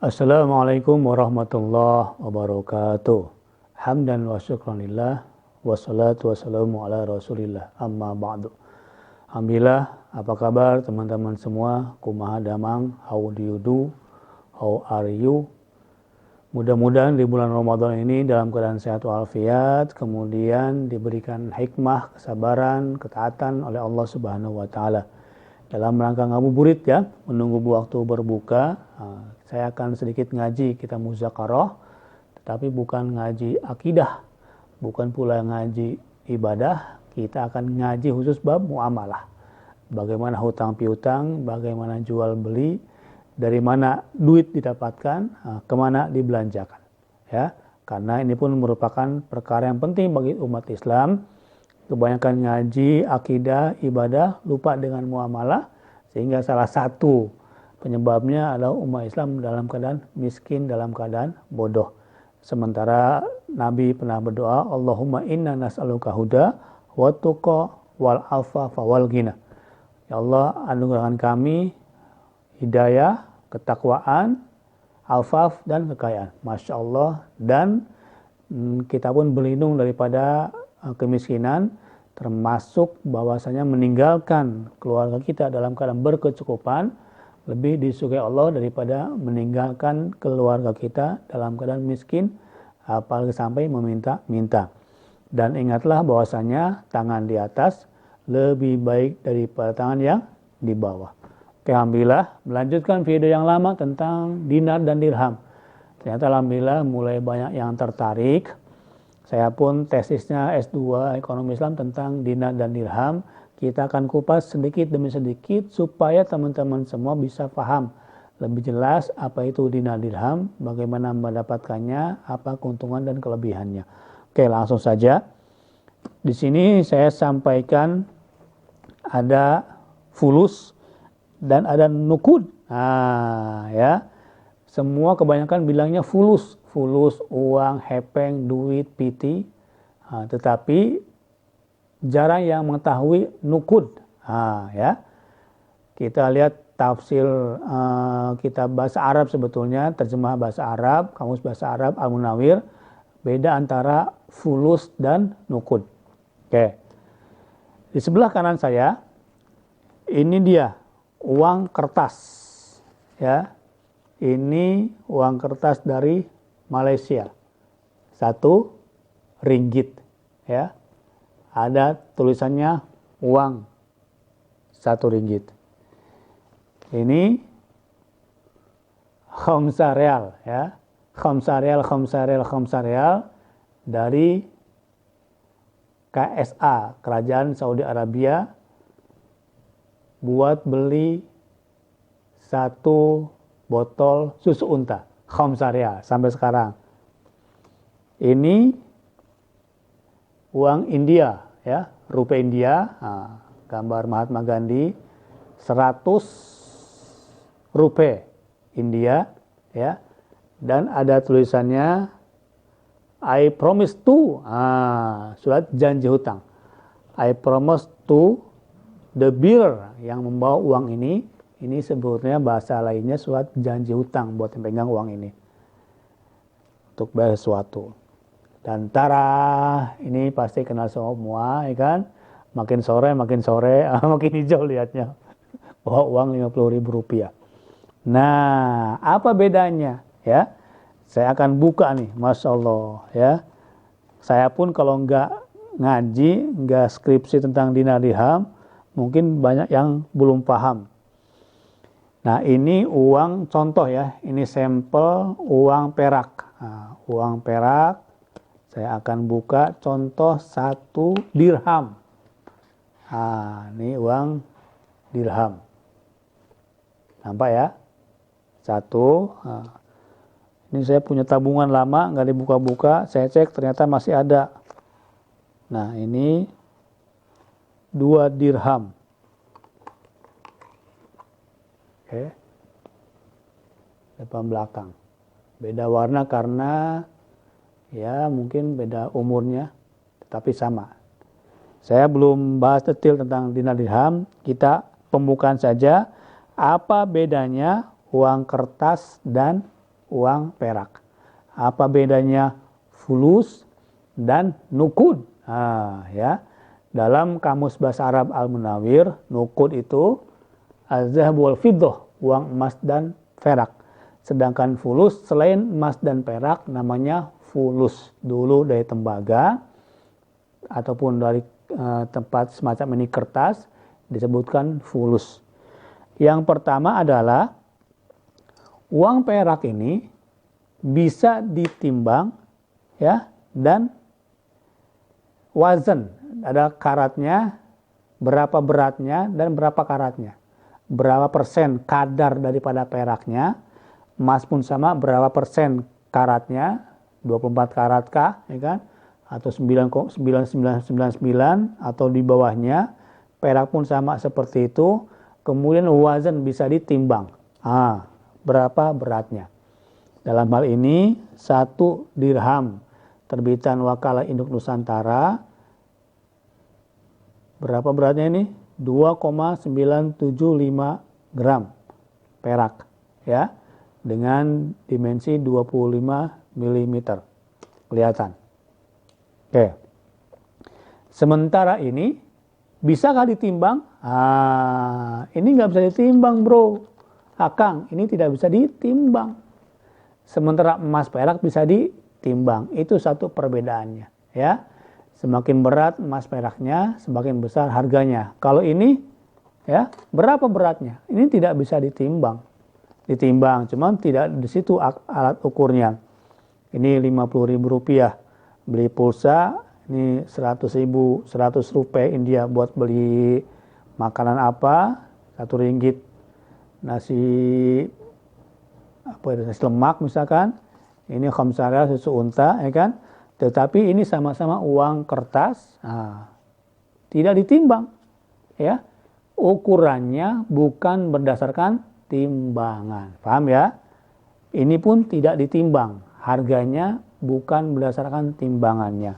Assalamualaikum warahmatullahi wabarakatuh. Hamdan wa syukranillah. Wassalatu wassalamu ala rasulillah. Amma ba'du. Alhamdulillah, apa kabar teman-teman semua? Kumaha damang, how do you do? How are you? Mudah-mudahan di bulan Ramadan ini dalam keadaan sehat walafiat, kemudian diberikan hikmah, kesabaran, ketaatan oleh Allah Subhanahu wa taala. Dalam rangka ngabuburit ya, menunggu waktu berbuka, saya akan sedikit ngaji kita muzakarah, tetapi bukan ngaji akidah, bukan pula ngaji ibadah, kita akan ngaji khusus bab muamalah. Bagaimana hutang piutang, bagaimana jual beli, dari mana duit didapatkan, kemana dibelanjakan. Ya, karena ini pun merupakan perkara yang penting bagi umat Islam. Kebanyakan ngaji, akidah, ibadah, lupa dengan muamalah, sehingga salah satu penyebabnya adalah umat Islam dalam keadaan miskin, dalam keadaan bodoh. Sementara Nabi pernah berdoa, Allahumma inna nas'aluka huda wa tuqa wal afafa wal ghina. Ya Allah, anugerahkan kami hidayah, ketakwaan, afaf dan kekayaan. Masya Allah. Dan kita pun berlindung daripada kemiskinan, termasuk bahwasanya meninggalkan keluarga kita dalam keadaan berkecukupan lebih disukai Allah daripada meninggalkan keluarga kita dalam keadaan miskin, apalagi sampai meminta-minta. Dan ingatlah bahwasanya tangan di atas lebih baik daripada tangan yang di bawah. Oke, alhamdulillah, melanjutkan video yang lama tentang dinar dan dirham. Ternyata alhamdulillah mulai banyak yang tertarik. Saya pun tesisnya S2 Ekonomi Islam tentang dinar dan dirham. Kita akan kupas sedikit demi sedikit supaya teman-teman semua bisa paham lebih jelas apa itu dinar dirham, bagaimana mendapatkannya, apa keuntungan dan kelebihannya. Oke, langsung saja. Di sini saya sampaikan ada fulus dan ada nukud. Ya. Semua kebanyakan bilangnya fulus. Fulus, uang, hepeng, duit, piti. Tetapi jarang yang mengetahui nukud. Ya. Kita lihat tafsir kitab bahasa Arab sebetulnya, terjemah bahasa Arab, kamus bahasa Arab, Al-Munawwir. Beda antara fulus dan nukud. Oke. Di sebelah kanan saya, ini dia uang kertas. Ya. Ini uang kertas dari Malaysia, 1 ringgit, ya. Ada tulisannya uang 1 ringgit. Ini khamsa real, ya. Khamsa real dari KSA, Kerajaan Saudi Arabia, buat beli 1 botol susu unta. Khamsa real sampai sekarang. Ini uang India, ya, rupiah India, gambar Mahatma Gandhi, 100 rupiah India, ya, dan ada tulisannya I promise to, surat janji hutang. I promise to the bearer yang membawa uang ini sebetulnya bahasa lainnya surat janji hutang buat yang pegang uang ini untuk bayar sesuatu. Dan tara, ini pasti kenal semua, ya kan? Makin sore makin hijau lihatnya. Bawa uang Rp50.000. Nah, apa bedanya? Ya, saya akan buka nih, Masya Allah, ya. Saya pun kalau nggak ngaji, nggak skripsi tentang dinar dirham, mungkin banyak yang belum paham. Nah, ini uang contoh ya, ini sampel uang perak. Uang perak, saya akan buka contoh 1 dirham. Ini uang dirham. Nampak ya? 1. Ini saya punya tabungan lama, nggak dibuka-buka, saya cek ternyata masih ada. Nah, ini 2 dirham. Oke. Depan belakang. Beda warna karena ya mungkin beda umurnya, tetapi sama. Saya belum bahas detail tentang dinar dirham, kita pembukaan saja. Apa bedanya uang kertas dan uang perak. Apa bedanya fulus dan nukud? Ya. Dalam Kamus Bahasa Arab Al-Munawwir, nukud itu az-zahab wal fiddah, uang emas dan perak. Sedangkan fulus selain emas dan perak namanya fulus. Dulu dari tembaga ataupun dari tempat semacam ini kertas disebutkan fulus. Yang pertama adalah uang perak ini bisa ditimbang ya, dan wazan, ada karatnya, berapa beratnya dan berapa karatnya. Berapa persen kadar daripada peraknya. Emas pun sama, berapa persen karatnya, 24 karat kah, ya kan? Atau 9,9999 atau di bawahnya. Perak pun sama seperti itu. Kemudian wazan bisa ditimbang. Berapa beratnya. Dalam hal ini 1 dirham terbitan Wakalah Induk Nusantara, berapa beratnya ini? 2,975 gram perak ya, dengan dimensi 25 mm. Kelihatan. Oke. Sementara ini bisakah ditimbang? Ini nggak bisa ditimbang, bro. Akang, ini tidak bisa ditimbang. Sementara emas perak bisa ditimbang. Itu satu perbedaannya, ya. Semakin berat emas peraknya, semakin besar harganya. Kalau ini, ya, berapa beratnya? Ini tidak bisa ditimbang. Ditimbang, cuman tidak di situ alat ukurnya. Ini Rp50.000 beli pulsa, ini 100.000, 100 rupiah India buat beli makanan apa, 1 ringgit nasi lemak misalkan, ini khamsara susu unta, ya kan? Tetapi ini sama-sama uang kertas, tidak ditimbang, ya. Ukurannya bukan berdasarkan timbangan, paham ya? Ini pun tidak ditimbang, harganya bukan berdasarkan timbangannya.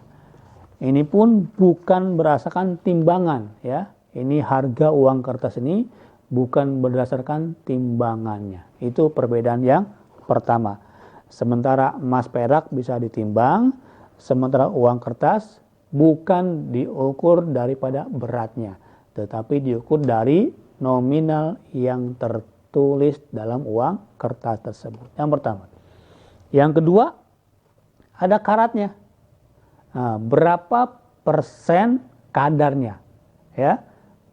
Ini pun bukan berdasarkan timbangan, ya. Ini harga uang kertas ini bukan berdasarkan timbangannya. Itu perbedaan yang pertama. Sementara emas perak bisa ditimbang, sementara uang kertas bukan diukur daripada beratnya, tetapi diukur dari nominal yang tertulis dalam uang kertas tersebut. Yang pertama. Yang kedua, ada karatnya. Berapa persen kadarnya, ya?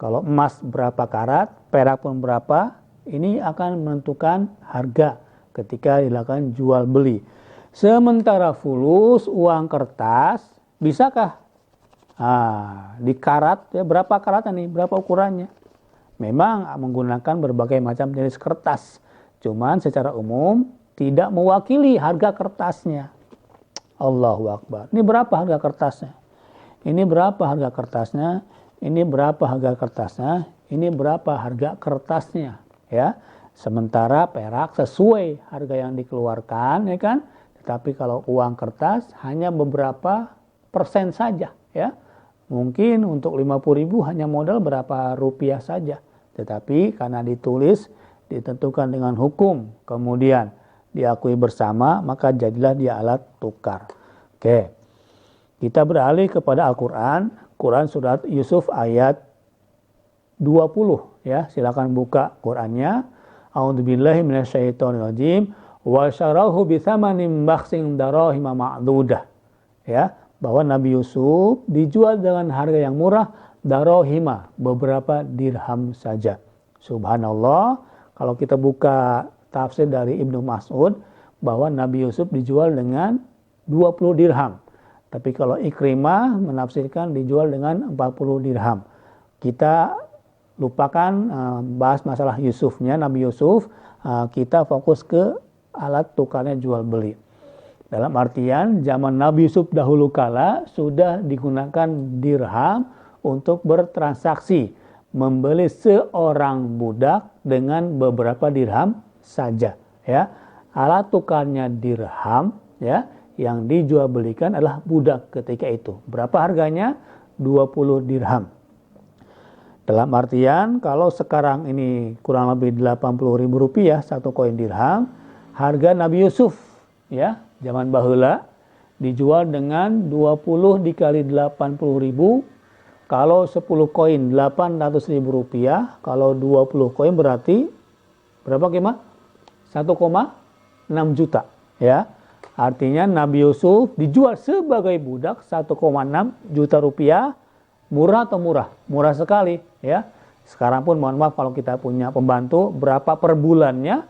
Kalau emas berapa karat, perak pun berapa, ini akan menentukan harga ketika dilakukan jual beli. Sementara fulus, uang kertas, bisakah di karat, ya, berapa karatnya nih, berapa ukurannya? Memang menggunakan berbagai macam jenis kertas, cuman secara umum tidak mewakili harga kertasnya. Allahu Akbar. Ini berapa harga kertasnya? Ini berapa harga kertasnya? Ini berapa harga kertasnya? Ini berapa harga kertasnya? Ya. Sementara perak sesuai harga yang dikeluarkan, ya kan? Tetapi kalau uang kertas hanya beberapa persen saja, ya. Mungkin untuk 50.000 hanya modal berapa rupiah saja. Tetapi karena ditulis, ditentukan dengan hukum, kemudian diakui bersama, maka jadilah dia alat tukar. Oke. Kita beralih kepada Al-Quran. Quran surat Yusuf ayat 20, ya. Silakan buka Qurannya. A'udzubillahi minasyaitonirrajim. Wa syarahu bitsamanin bakhsin darahima ma'dudah. Ya, bahwa Nabi Yusuf dijual dengan harga yang murah, darahima, beberapa dirham saja. Subhanallah, kalau kita buka tafsir dari Ibnu Mas'ud, bahwa Nabi Yusuf dijual dengan 20 dirham. Tapi kalau Ikrimah menafsirkan dijual dengan 40 dirham. Kita lupakan bahas masalah Yusufnya, Nabi Yusuf, kita fokus ke alat tukarnya jual beli. Dalam artian zaman Nabi Yusuf dahulu kala sudah digunakan dirham untuk bertransaksi, membeli seorang budak dengan beberapa dirham saja, ya. Alat tukarnya dirham, ya, yang dijual belikan adalah budak ketika itu. Berapa harganya? 20 dirham. Dalam artian kalau sekarang ini kurang lebih Rp80.000 satu koin dirham, harga Nabi Yusuf ya, zaman baheula dijual dengan 20 dikali 80.000. Kalau 10 koin 800.000 rupiah, kalau 20 koin berarti berapa Kema? 1,6 juta ya. Artinya Nabi Yusuf dijual sebagai budak 1,6 juta rupiah. Murah atau murah? Murah sekali ya. Sekarang pun mohon maaf kalau kita punya pembantu berapa per bulannya.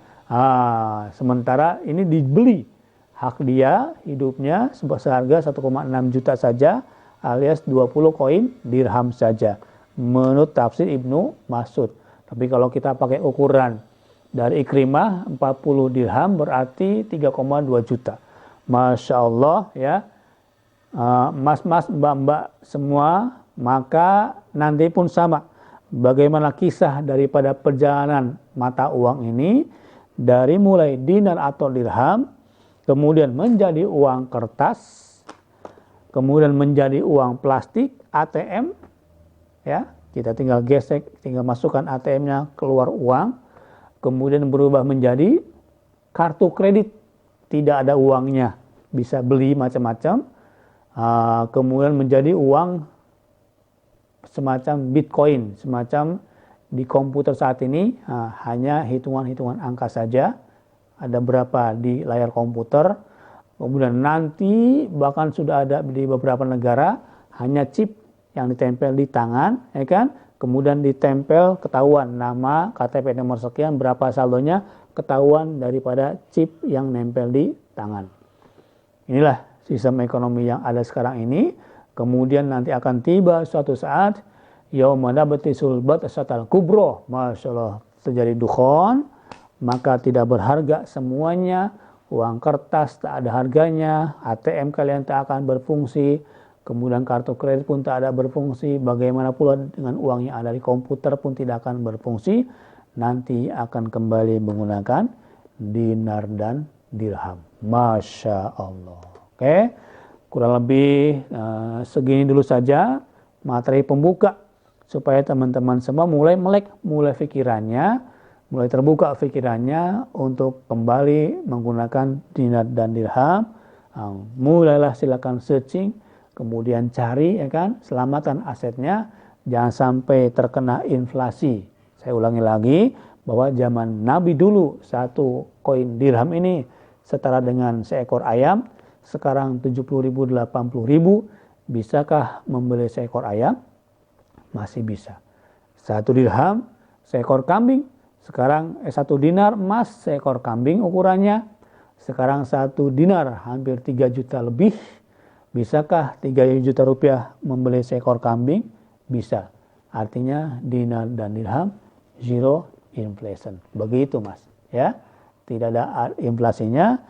Sementara ini dibeli hak dia hidupnya seharga 1,6 juta saja, alias 20 koin dirham saja menurut tafsir Ibnu Mas'ud. Tapi kalau kita pakai ukuran dari Ikrimah 40 dirham berarti 3,2 juta. Masya Allah ya. Mas-mas, mbak-mbak semua, maka nanti pun sama. Bagaimana kisah daripada perjalanan mata uang ini dari mulai dinar atau dirham, kemudian menjadi uang kertas, kemudian menjadi uang plastik, ATM, ya kita tinggal gesek, tinggal masukkan ATM-nya keluar uang, kemudian berubah menjadi kartu kredit, tidak ada uangnya, bisa beli macam-macam, kemudian menjadi uang semacam Bitcoin, semacam di komputer saat ini hanya hitungan-hitungan angka saja, ada berapa di layar komputer. Kemudian nanti bahkan sudah ada di beberapa negara hanya chip yang ditempel di tangan, ya kan? Kemudian ditempel, ketahuan nama, KTP nomor sekian, berapa saldonya, ketahuan daripada chip yang nempel di tangan. Inilah sistem ekonomi yang ada sekarang ini. Kemudian nanti akan tiba suatu saat yaumana batisul batasatal kubro, masya Allah, terjadi dukhon, maka tidak berharga semuanya, uang kertas tak ada harganya, ATM kalian tak akan berfungsi, kemudian kartu kredit pun tak ada berfungsi, bagaimana pula dengan uang yang ada di komputer pun tidak akan berfungsi, nanti akan kembali menggunakan dinar dan dirham. Masya Allah. Oke, kurang lebih segini dulu saja materi pembuka supaya teman-teman semua mulai melek, mulai pikirannya, mulai terbuka pikirannya untuk kembali menggunakan dinar dan dirham. Mulailah silakan searching, kemudian cari ya kan, selamatan asetnya, jangan sampai terkena inflasi. Saya ulangi lagi bahwa zaman Nabi dulu satu koin dirham ini setara dengan seekor ayam. Sekarang 70.000, 80.000, bisakah membeli seekor ayam? Masih bisa. Satu dirham, seekor kambing. Sekarang 1 dinar emas, seekor kambing ukurannya. Sekarang 1 dinar hampir 3 juta lebih. Bisakah 3 juta rupiah membeli seekor kambing? Bisa. Artinya dinar dan dirham zero inflation. Begitu Mas. Ya, tidak ada inflasinya.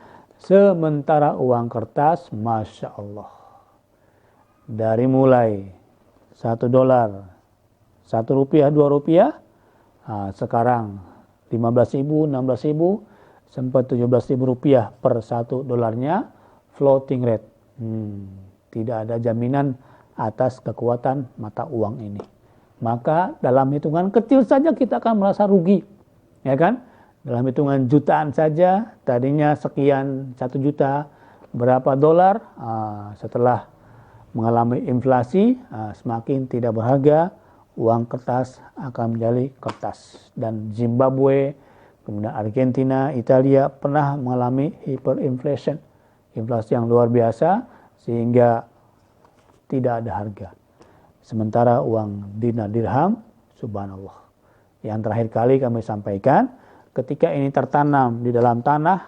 Sementara uang kertas, Masya Allah, dari mulai 1 dolar, 1 rupiah, 2 rupiah, sekarang 15.000, 16.000, sempat 17.000 rupiah per 1 dolarnya, floating rate. Tidak ada jaminan atas kekuatan mata uang ini. Maka dalam hitungan kecil saja kita akan merasa rugi, ya kan? Dalam hitungan jutaan saja, tadinya sekian 1 juta, berapa dolar, setelah mengalami inflasi, semakin tidak berharga, uang kertas akan menjadi kertas. Dan Zimbabwe, kemudian Argentina, Italia pernah mengalami hyperinflation, inflasi yang luar biasa, sehingga tidak ada harga. Sementara uang dinar dirham, subhanallah. Yang terakhir kali kami sampaikan, ketika ini tertanam di dalam tanah,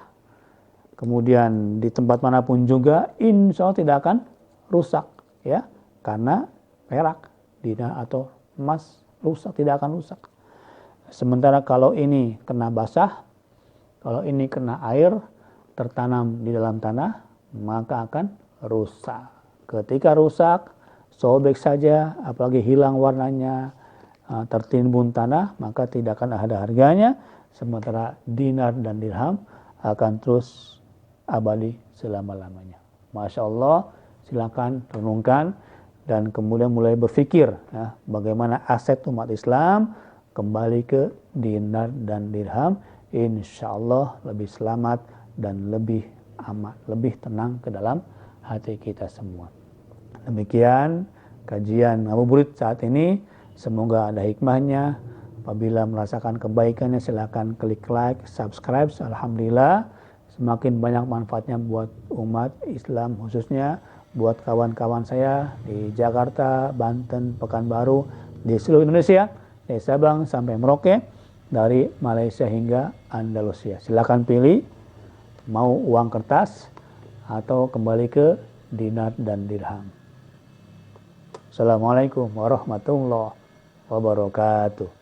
kemudian di tempat manapun juga, insya Allah tidak akan rusak, ya, karena perak, dinar atau emas rusak, tidak akan rusak. Sementara kalau ini kena basah, kalau ini kena air, tertanam di dalam tanah, maka akan rusak. Ketika rusak, sobek saja, apalagi hilang warnanya, tertimbun tanah, maka tidak akan ada harganya. Sementara dinar dan dirham akan terus abadi selama-lamanya. Masya Allah, silakan renungkan dan kemudian mulai berpikir bagaimana aset umat Islam kembali ke dinar dan dirham insya Allah lebih selamat dan lebih aman, lebih tenang ke dalam hati kita semua. Demikian kajian ngabuburit saat ini. Semoga ada hikmahnya. Apabila merasakan kebaikannya, silakan klik like, subscribe. Alhamdulillah, semakin banyak manfaatnya buat umat Islam, khususnya buat kawan-kawan saya di Jakarta, Banten, Pekanbaru, di seluruh Indonesia, dari Sabang sampai Merauke, dari Malaysia hingga Andalusia. Silakan pilih mau uang kertas atau kembali ke dinar dan dirham. Assalamualaikum warahmatullahi wabarakatuh.